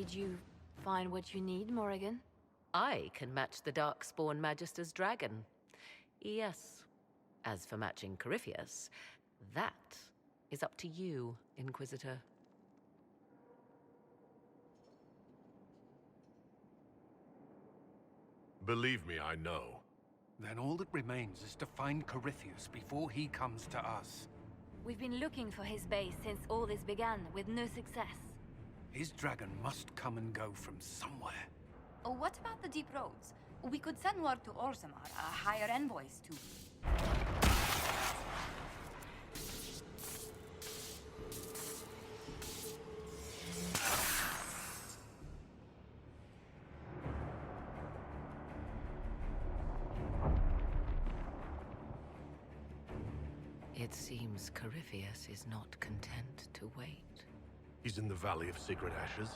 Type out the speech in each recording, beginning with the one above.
Did you find what you need, Morrigan? I can match the Darkspawn Magister's dragon. Yes. As for matching Corypheus, that is up to you, Inquisitor. Believe me, I know. Then all that remains is to find Corypheus before he comes to us. We've been looking for his base since all this began, with no success. His dragon must come and go from somewhere. Oh, what about the deep roads? We could send word to Orzammar, hire envoys to... It seems Corypheus is not content to wait. He's in the Valley of Secret Ashes.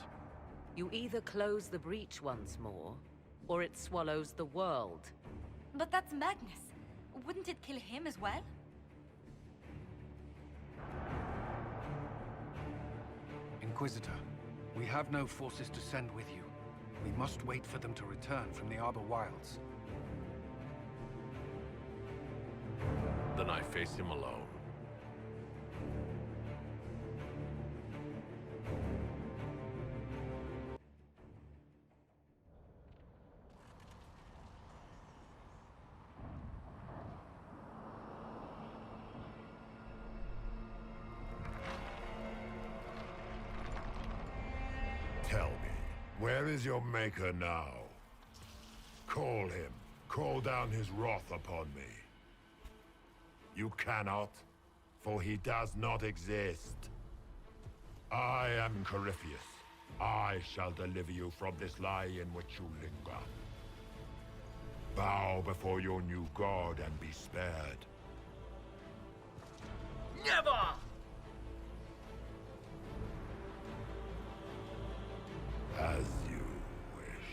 You either close the breach once more, or it swallows the world. But that's Magnus. Wouldn't it kill him as well? Inquisitor, we have no forces to send with you. We must wait for them to return from the Arbor Wilds. Then I face him alone. Tell me, where is your maker now? Call him. Call down his wrath upon me. You cannot, for he does not exist. I am Corypheus. I shall deliver you from this lie in which you linger. Bow before your new god and be spared. Never! As you wish.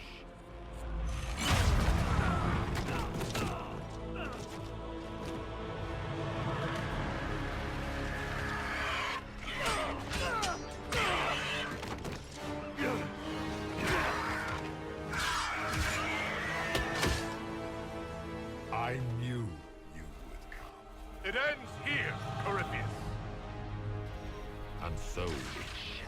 I knew you would come. It ends here, Corypheus. And so it shall.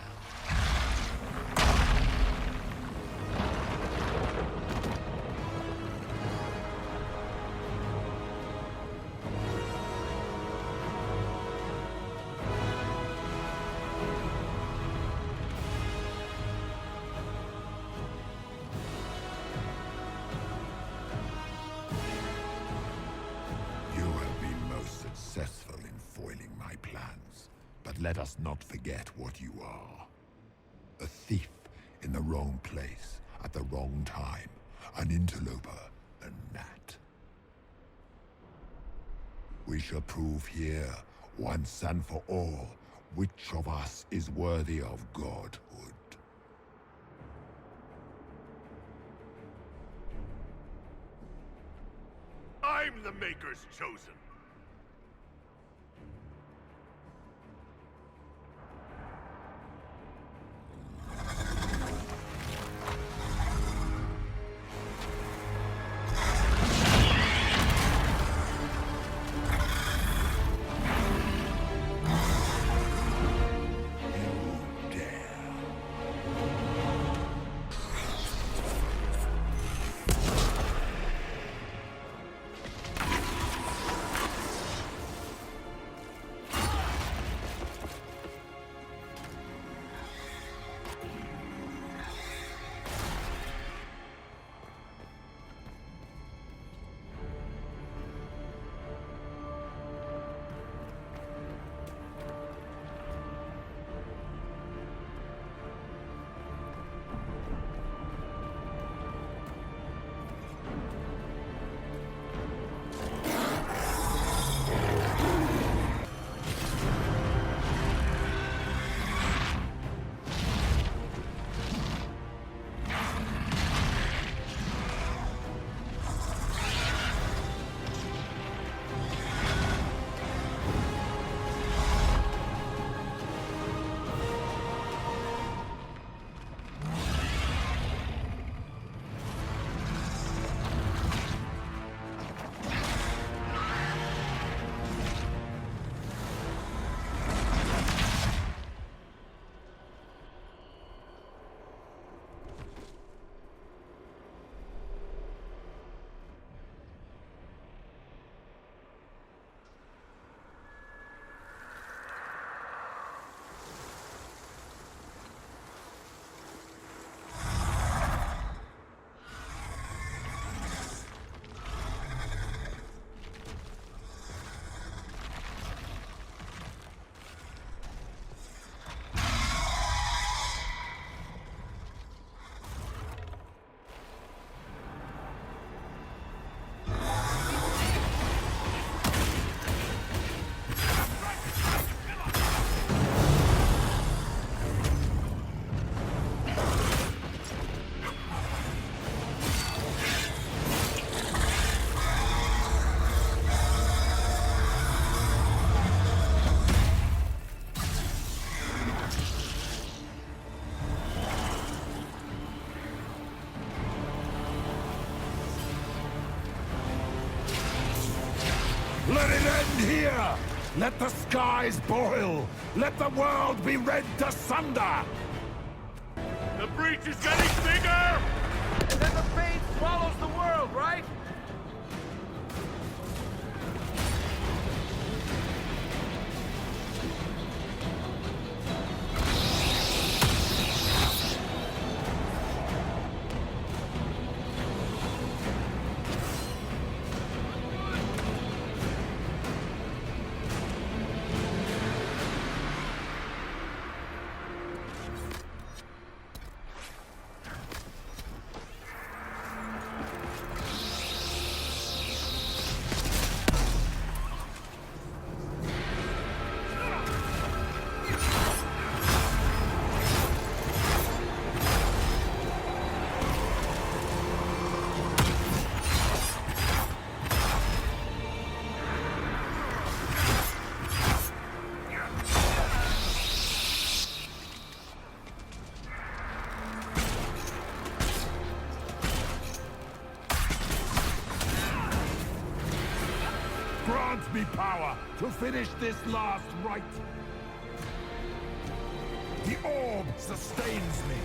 You have been most successful in foiling my plans, but let us not forget what you are. A thief in the wrong place at the wrong time, an interloper, a gnat. We shall prove here, once and for all, which of us is worthy of godhood. I'm the Maker's chosen. You dare. Let it end here! Let the skies boil! Let the world be rent asunder! The breach is getting bigger! And then the fate swallows the world, right? Grant me power to finish this last rite. The orb sustains me.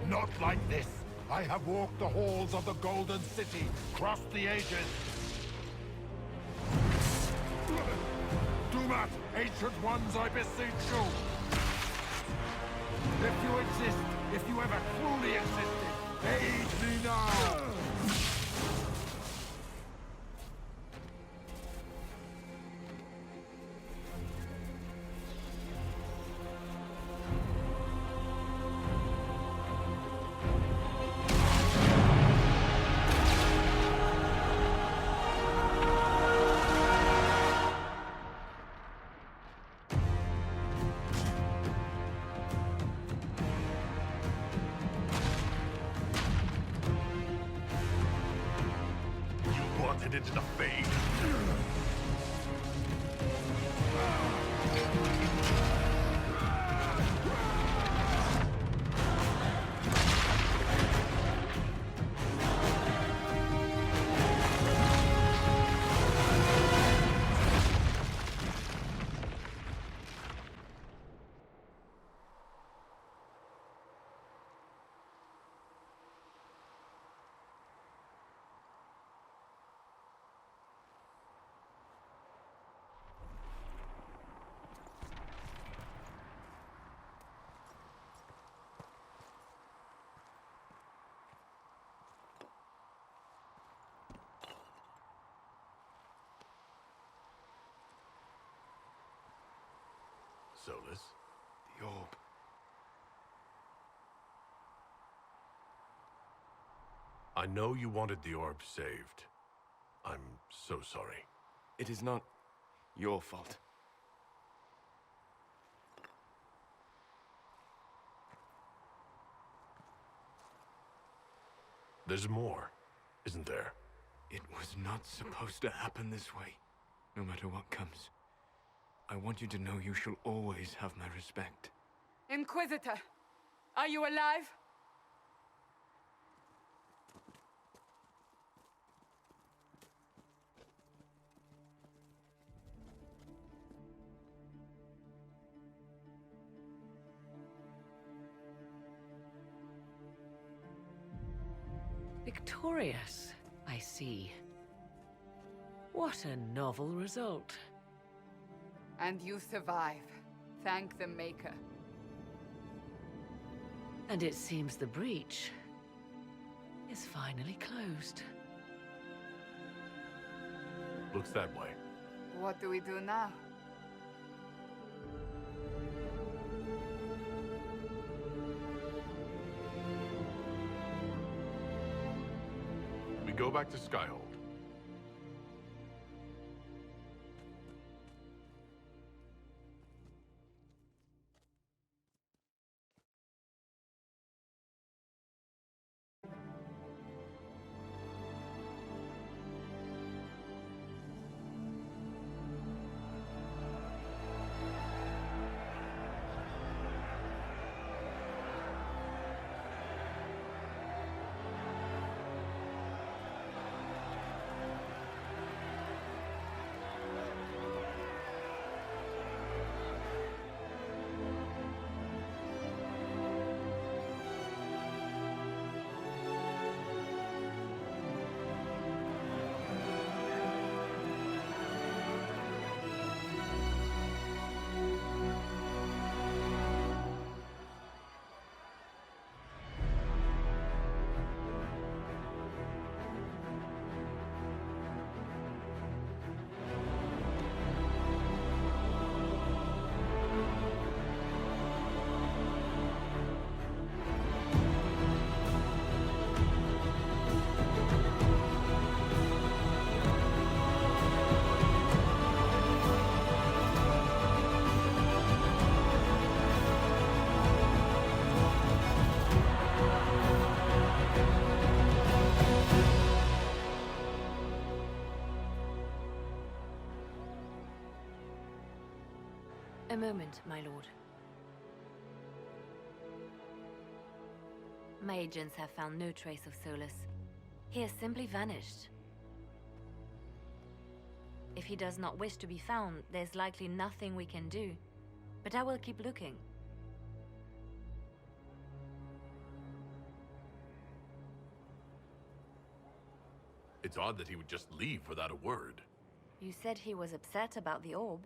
Not like this. I have walked the halls of the Golden City, crossed the ages. Do not, ancient ones, I beseech you. If you exist, if you ever truly existed, aid me now! Wanted into the fade. Solus? The orb. I know you wanted the orb saved. I'm so sorry. It is not your fault. There's more, isn't there? It was not supposed to happen this way, no matter what comes. I want you to know you shall always have my respect. Inquisitor, are you alive? Victorious, I see. What a novel result. And you survive. Thank the Maker. And it seems the breach is finally closed. Looks that way. What do we do now? We go back to Skyhold. A moment, my lord. My agents have found no trace of Solus. He has simply vanished. If he does not wish to be found, there's likely nothing we can do. But I will keep looking. It's odd that he would just leave without a word. You said he was upset about the orb.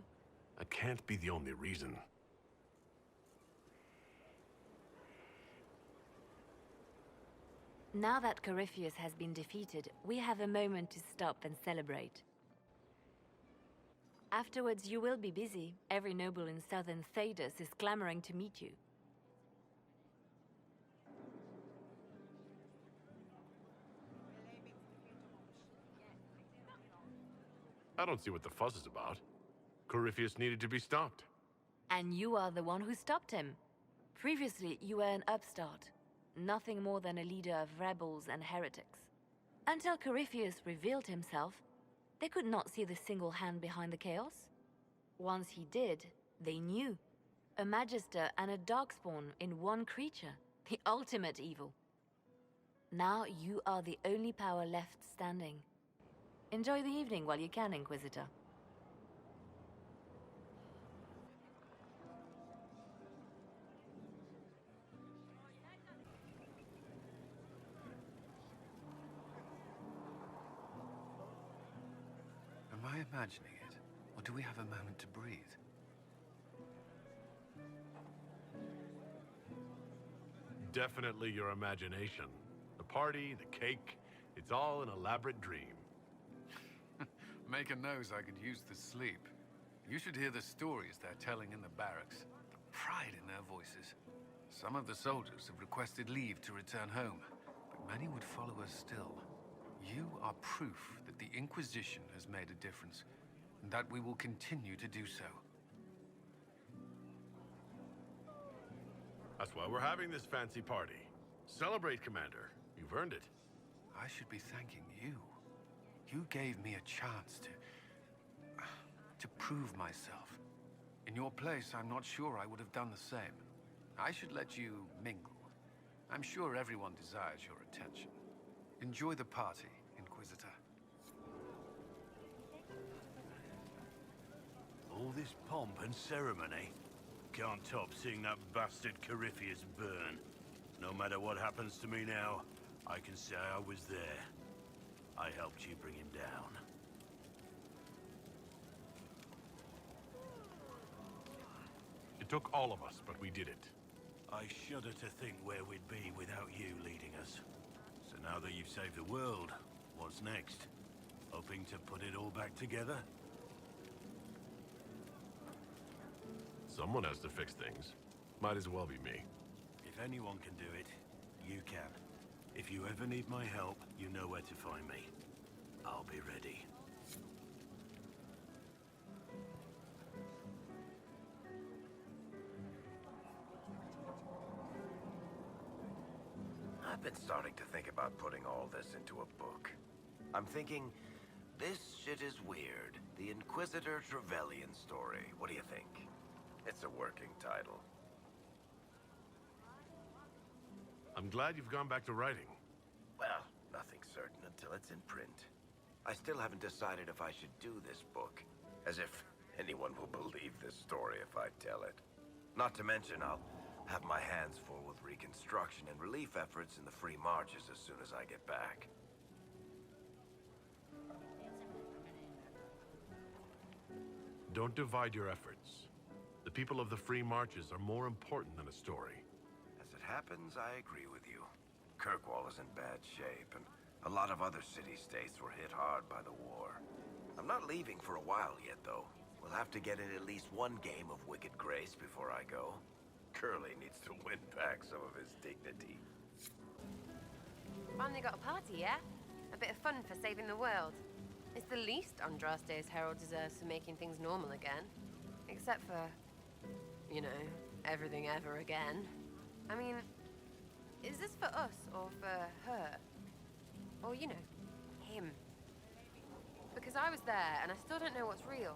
That can't be the only reason. Now that Corypheus has been defeated, we have a moment to stop and celebrate. Afterwards, you will be busy. Every noble in southern Thedas is clamoring to meet you. I don't see what the fuss is about. Corypheus needed to be stopped. And you are the one who stopped him. Previously, you were an upstart. Nothing more than a leader of rebels and heretics. Until Corypheus revealed himself, they could not see the single hand behind the chaos. Once he did, they knew. A Magister and a Darkspawn in one creature. The ultimate evil. Now you are the only power left standing. Enjoy the evening while you can, Inquisitor. Am I imagining it? Or do we have a moment to breathe? Definitely your imagination. The party, the cake, it's all an elaborate dream. Maker knows I could use the sleep. You should hear the stories they're telling in the barracks. The pride in their voices. Some of the soldiers have requested leave to return home, but many would follow us still. You are proof that the Inquisition has made a difference, and that we will continue to do so. That's why we're having this fancy party. Celebrate, Commander. You've earned it. I should be thanking you. You gave me a chance to prove myself. In your place, I'm not sure I would have done the same. I should let you mingle. I'm sure everyone desires your attention. Enjoy the party, Inquisitor. All this pomp and ceremony. Can't top seeing that bastard Corypheus burn. No matter what happens to me now, I can say I was there. I helped you bring him down. It took all of us, but we did it. I shudder to think where we'd be without you leading us. So now that you've saved the world, what's next? Hoping to put it all back together? Someone has to fix things. Might as well be me. If anyone can do it, you can. If you ever need my help, you know where to find me. I'll be ready. I've been starting to think about putting all this into a book. I'm thinking, this shit is weird. The Inquisitor Trevelyan story. What do you think? It's a working title. I'm glad you've gone back to writing. Well, nothing's certain until it's in print. I still haven't decided if I should do this book. As if anyone will believe this story if I tell it. Not to mention, I'll have my hands full with reconstruction and relief efforts in the Free Marches as soon as I get back. Don't divide your efforts. The people of the Free Marches are more important than a story. As it happens, I agree with you. Kirkwall is in bad shape, and a lot of other city-states were hit hard by the war. I'm not leaving for a while yet, though. We'll have to get in at least one game of Wicked Grace before I go. Curly needs to win back some of his dignity. Finally got a party, yeah? A bit of fun for saving the world. It's the least Andraste's Herald deserves for making things normal again. Except for, you know, everything ever again. I mean, is this for us or for her? Or, you know, him? Because I was there and I still don't know what's real.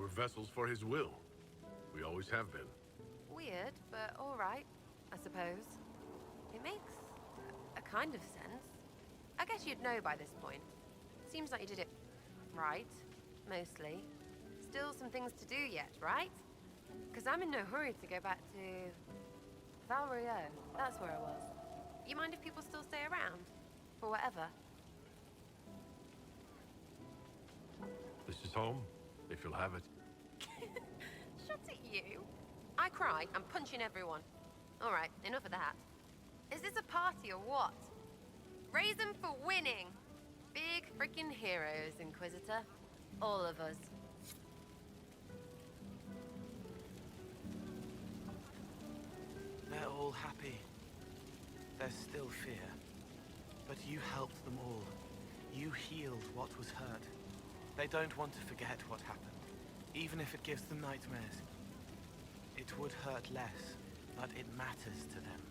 We're vessels for his will. We always have been. Weird, but all right, I suppose. It makes a kind of sense. I guess you'd know by this point. Seems like you did it right, mostly. Still some things to do yet, right? Because I'm in no hurry to go back to Valrio. That's where I was. You mind if people still stay around? For whatever? This is home, if you'll have it. Shut it, you. I cry, I'm punching everyone. All right, enough of that. Is this a party or what? Raise them for winning. Big freaking heroes, Inquisitor. All of us. They're all happy. There's still fear. But you helped them all. You healed what was hurt. They don't want to forget what happened, even if it gives them nightmares. It would hurt less, but it matters to them.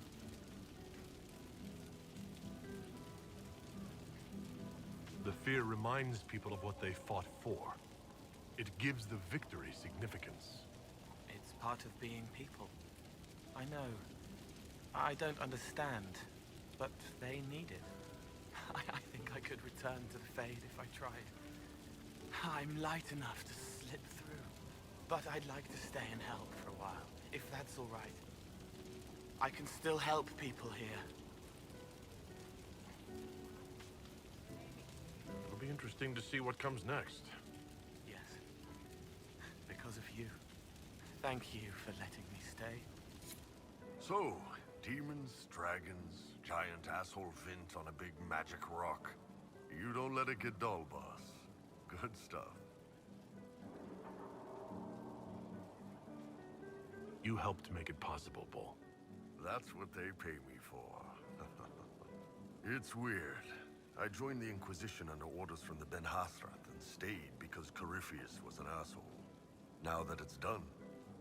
The fear reminds people of what they fought for. It gives the victory significance. It's part of being people. I know. I don't understand, but they need it. I think I could return to the Fade if I tried. I'm light enough to slip through, but I'd like to stay and help for a while, if that's all right. I can still help people here. It'll be interesting to see what comes next. Yes. Because of you. Thank you for letting me stay. So, demons, dragons, giant asshole Vint on a big magic rock. You don't let it get dull, boss. Good stuff. You helped make it possible, Bull. That's what they pay me for. It's weird. I joined the Inquisition under orders from the Ben Hasrath and stayed because Corypheus was an asshole. Now that it's done,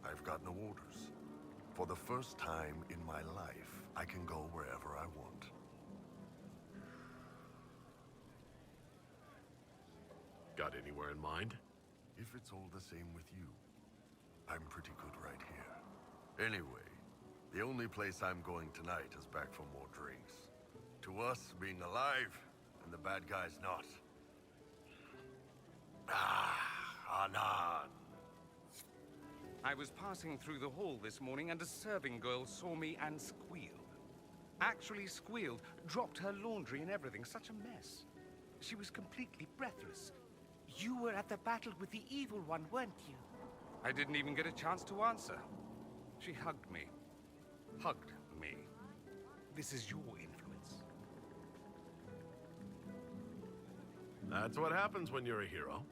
I've got no orders. For the first time in my life, I can go wherever I want. Got anywhere in mind? If it's all the same with you, I'm pretty good right here. Anyway, the only place I'm going tonight is back for more drinks. To us, being alive, and the bad guys not. Anan. I was passing through the hall this morning and a serving girl saw me and squealed. Actually squealed, dropped her laundry and everything. Such a mess. She was completely breathless. You were at the battle with the evil one, weren't you? I didn't even get a chance to answer. She hugged me. Hugged me. This is your influence. That's what happens when you're a hero.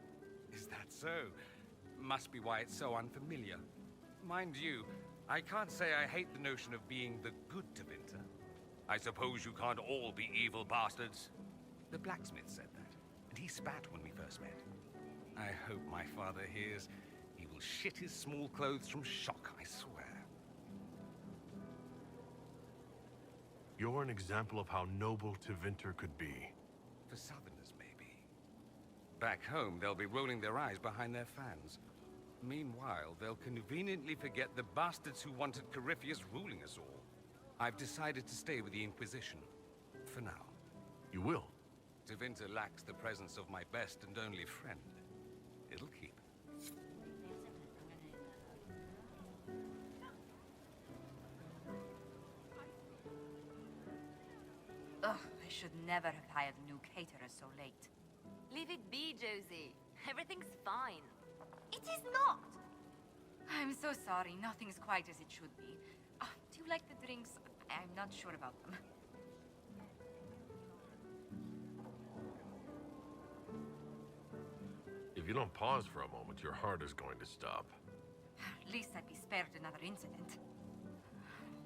Is that so? Must be why it's so unfamiliar. Mind you, I can't say I hate the notion of being the good Tevinter. I suppose you can't all be evil bastards. The blacksmith said that, and he spat when we first met. I hope my father hears. He will shit his small clothes from shock, I swear. You're an example of how noble Tevinter could be. For Southerners, maybe. Back home, they'll be rolling their eyes behind their fans. Meanwhile, they'll conveniently forget the bastards who wanted Corypheus ruling us all. I've decided to stay with the Inquisition. For now. You will? Tevinter lacks the presence of my best and only friend. It'll keep. Ugh, I should never have hired a new caterer so late. Leave it be, Josie. Everything's fine. It is not! I'm so sorry. Nothing's quite as it should be. Do you like the drinks? I'm not sure about them. If you don't pause for a moment, your heart is going to stop. At least I'd be spared another incident.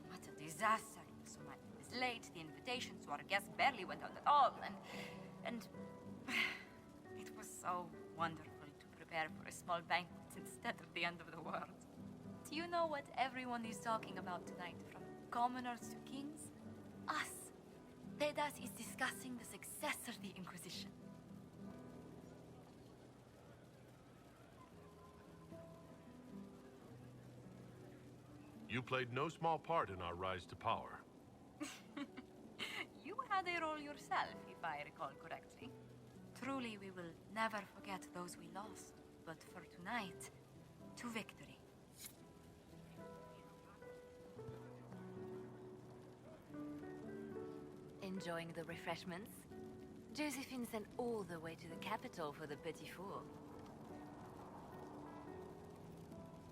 What a disaster. So much was late, the invitation to our guests barely went out at all, and it was so wonderful to prepare for a small banquet instead of the end of the world. Do you know what everyone is talking about tonight, from commoners to kings? Us. Tedas is discussing the success of the Inquisition. You played no small part in our rise to power. You had a role yourself, if I recall correctly. Truly, we will never forget those we lost. But for tonight, to victory. Enjoying the refreshments? Josephine sent all the way to the capital for the petit four.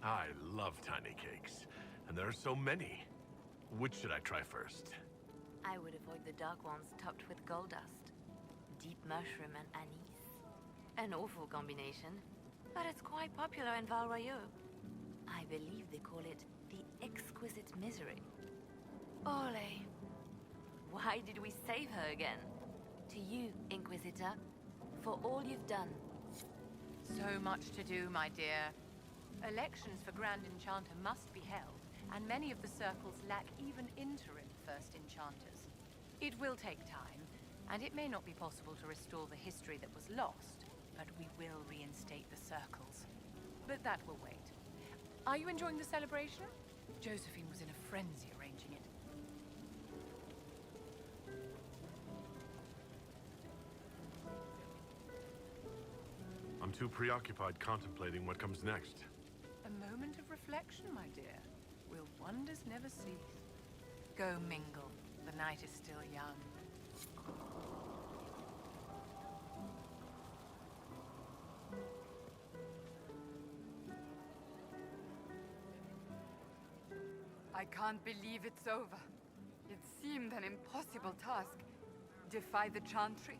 I love tiny cakes, and there are so many. Which should I try first? I would avoid the dark ones topped with gold dust. Deep mushroom and anise. An awful combination, but it's quite popular in Val Royeaux. I believe they call it the exquisite misery. Ole. Why did we save her again? To you, Inquisitor, for all you've done. So much to do, my dear. Elections for Grand Enchanter must be held, and many of the circles lack even interim First Enchanters. It will take time, and it may not be possible to restore the history that was lost, but we will reinstate the circles. But that will wait. Are you enjoying the celebration? Josephine was in a frenzy arranging it. I'm too preoccupied contemplating what comes next. A moment of reflection, my dear. Will wonders never cease? Go mingle. The night is still young. I can't believe it's over. It seemed an impossible task. Defy the Chantry,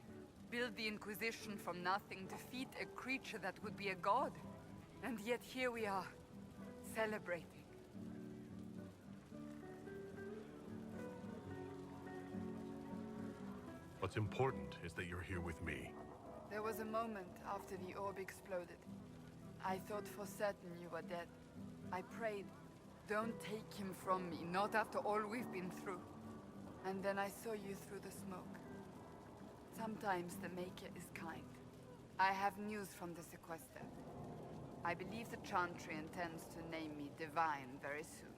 build the Inquisition from nothing, defeat a creature that would be a god. And yet here we are, celebrating. What's important is that you're here with me. There was a moment after the orb exploded. I thought for certain you were dead. I prayed, don't take him from me, not after all we've been through. And then I saw you through the smoke. Sometimes the Maker is kind. I have news from the sequester. I believe the Chantry intends to name me Divine very soon.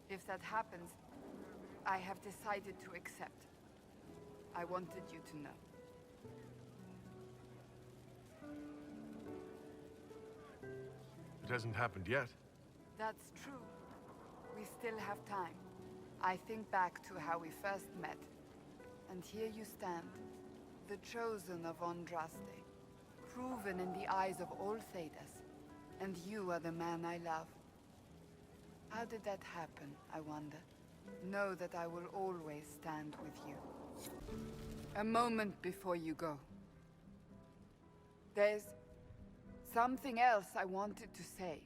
If that happens, I have decided to accept. I wanted you to know. It hasn't happened yet. That's true. We still have time. I think back to how we first met. And here you stand, the chosen of Andraste, proven in the eyes of all Thedas. And you are the man I love. How did that happen, I wonder? Know that I will always stand with you. A moment before you go. There's something else I wanted to say.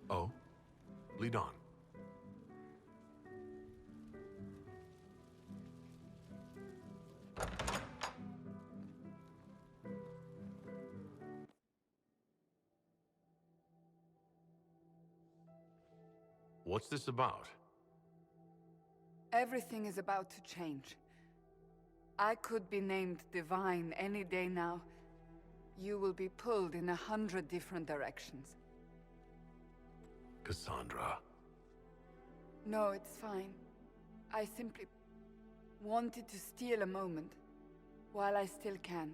Oh? Lead on. What's this about? Everything is about to change. I could be named Divine any day now. You will be pulled in 100 different directions. Cassandra. No, it's fine. I simply wanted to steal a moment, while I still can.